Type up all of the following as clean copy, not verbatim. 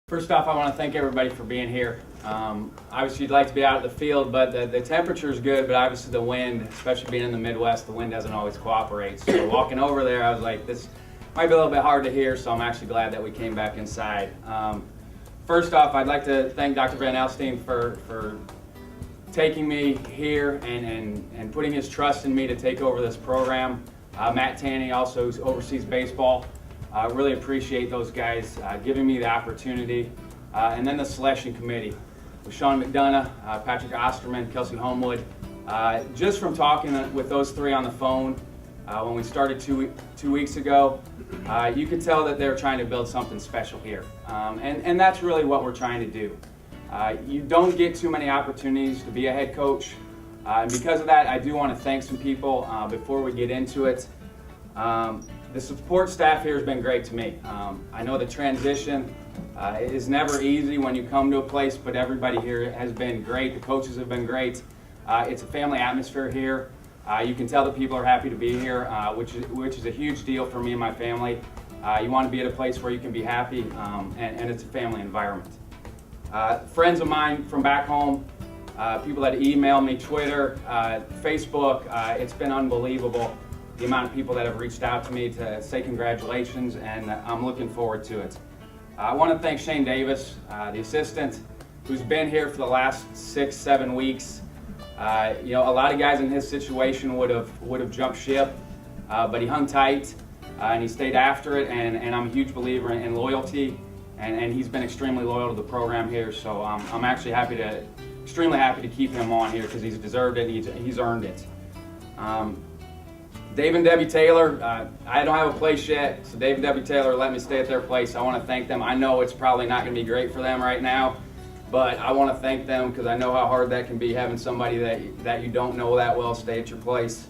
First off, I want to thank everybody for being here. Obviously, you'd like to be out at the field, but the temperature is good, but obviously the wind, especially being in the Midwest, the wind doesn't always cooperate. So walking over there, I was like, this might be a little bit hard to hear, so I'm actually glad that we came back inside. First off, I'd like to thank Dr. Van Alstyne for taking me here and putting his trust in me to take over this program. Matt Tanney also oversees baseball. I really appreciate those guys giving me the opportunity. And then the selection committee with Sean McDonough, Patrick Osterman, Kelsey Homewood. Just from talking with those three on the phone when we started two weeks ago, you could tell that they're trying to build something special here. And that's really what we're trying to do. You don't get too many opportunities to be a head coach. And because of that, I do want to thank some people before we get into it. The support staff here has been great to me. I know the transition is never easy when you come to a place, but everybody here has been great. The coaches have been great. It's a family atmosphere here. You can tell that people are happy to be here, which is a huge deal for me and my family. You want to be at a place where you can be happy, and it's a family environment. Friends of mine from back home, people that email me, Twitter, Facebook, it's been unbelievable. The amount of people that have reached out to me to say congratulations, and I'm looking forward to it. I want to thank Shane Davis, the assistant, who's been here for the last 6-7 weeks. A lot of guys in his situation would have jumped ship, but he hung tight and he stayed after it. And I'm a huge believer in loyalty, and he's been extremely loyal to the program here. So I'm actually extremely happy to keep him on here because he's deserved it. He's earned it. Dave and Debbie Taylor, I don't have a place yet, so Dave and Debbie Taylor let me stay at their place. I want to thank them. I know it's probably not going to be great for them right now, but I want to thank them because I know how hard that can be, having somebody that you don't know that well stay at your place.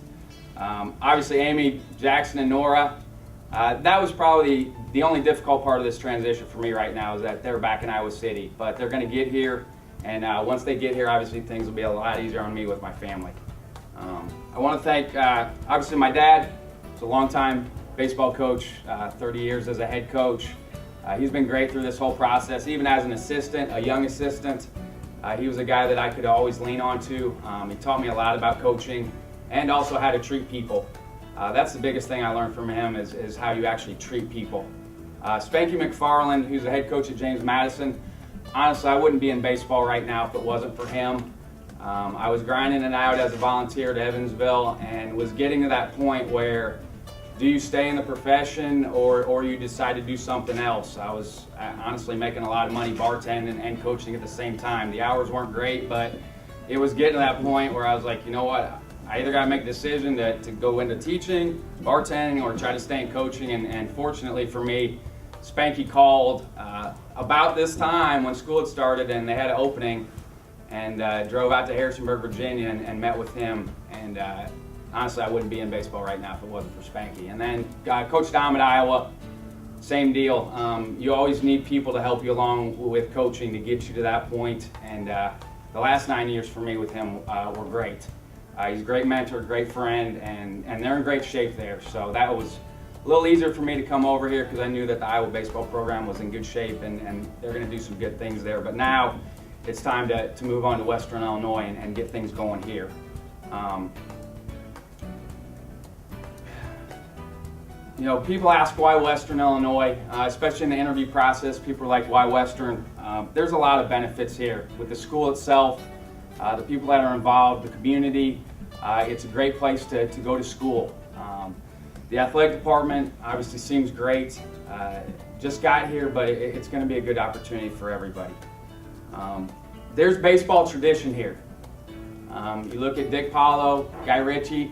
Obviously, Amy, Jackson, and Nora, that was probably the only difficult part of this transition for me right now, is that they're back in Iowa City, but they're going to get here, and once they get here, obviously things will be a lot easier on me with my family. I want to thank, obviously, my dad. He's a longtime baseball coach, 30 years as a head coach. He's been great through this whole process, even as an assistant, a young assistant. He was a guy that I could always lean on to. He taught me a lot about coaching and also how to treat people. That's the biggest thing I learned from him is how you actually treat people. Spanky McFarland, who's the head coach at James Madison. Honestly, I wouldn't be in baseball right now if it wasn't for him. I was grinding it out as a volunteer at Evansville and was getting to that point where, do you stay in the profession or you decide to do something else? I was honestly making a lot of money bartending and coaching at the same time. The hours weren't great, but it was getting to that point where I was like, you know what, I either got to make a decision to go into teaching, bartending, or try to stay in coaching. And fortunately for me, Spanky called about this time when school had started and they had an opening, and drove out to Harrisonburg, Virginia, and met with him. And honestly, I wouldn't be in baseball right now if it wasn't for Spanky. And then Coach Dom at Iowa, same deal. You always need people to help you along with coaching to get you to that point. And the last 9 years for me with him were great. He's a great mentor, great friend, and they're in great shape there. So that was a little easier for me to come over here because I knew that the Iowa baseball program was in good shape and they're going to do some good things there. But now, it's time to move on to Western Illinois and get things going here. People ask why Western Illinois, especially in the interview process. People are like, why Western? There's a lot of benefits here with the school itself, the people that are involved, the community. It's a great place to go to school. The athletic department obviously seems great. Just got here, but it's going to be a good opportunity for everybody. There's baseball tradition here. You look at Dick Paulo, Guy Ritchie,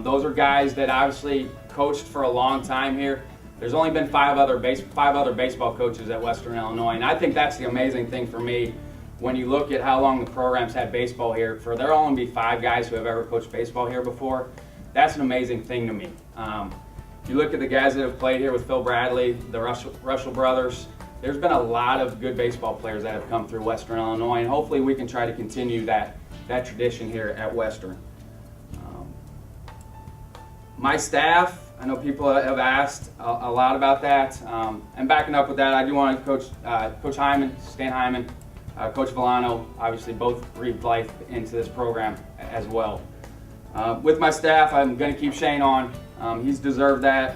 those are guys that obviously coached for a long time here. There's only been five other baseball coaches at Western Illinois, and I think that's the amazing thing for me when you look at how long the program's had baseball here. For there only be 5 guys who have ever coached baseball here before, that's an amazing thing to me. You look at the guys that have played here with Phil Bradley, the Russell brothers. There's been a lot of good baseball players that have come through Western Illinois, and hopefully we can try to continue that tradition here at Western. My staff, I know people have asked a lot about that. And backing up with that, I do want to Coach Hyman, Stan Hyman, Coach Villano, obviously both breathed life into this program as well. With my staff, I'm going to keep Shane on. He's deserved that.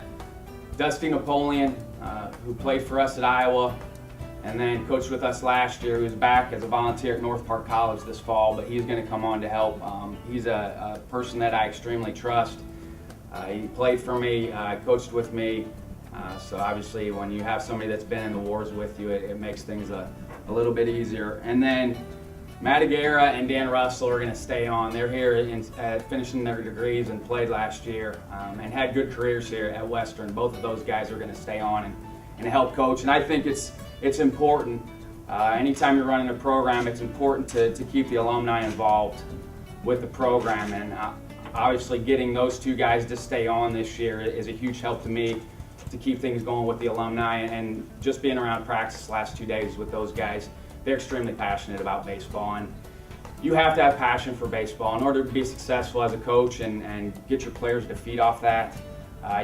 Dusty Napoleon, who played for us at Iowa, and then coached with us last year, who's back as a volunteer at North Park College this fall, but he's going to come on to help. He's a person that I extremely trust. He played for me, coached with me, so obviously when you have somebody that's been in the wars with you, it makes things a little bit easier. And then Matt Aguirre and Dan Russell are going to stay on. They're here finishing their degrees and played last year and had good careers here at Western. Both of those guys are going to stay on and help coach. And I think it's important. Anytime you're running a program, it's important to keep the alumni involved with the program. And obviously getting those two guys to stay on this year is a huge help to me to keep things going with the alumni. And just being around practice the last 2 days with those guys, they're extremely passionate about baseball, and you have to have passion for baseball in order to be successful as a coach and get your players to feed off that.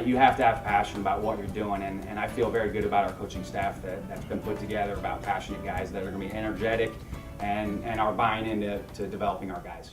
You have to have passion about what you're doing, and I feel very good about our coaching staff that's been put together, about passionate guys that are going to be energetic and are buying into developing our guys.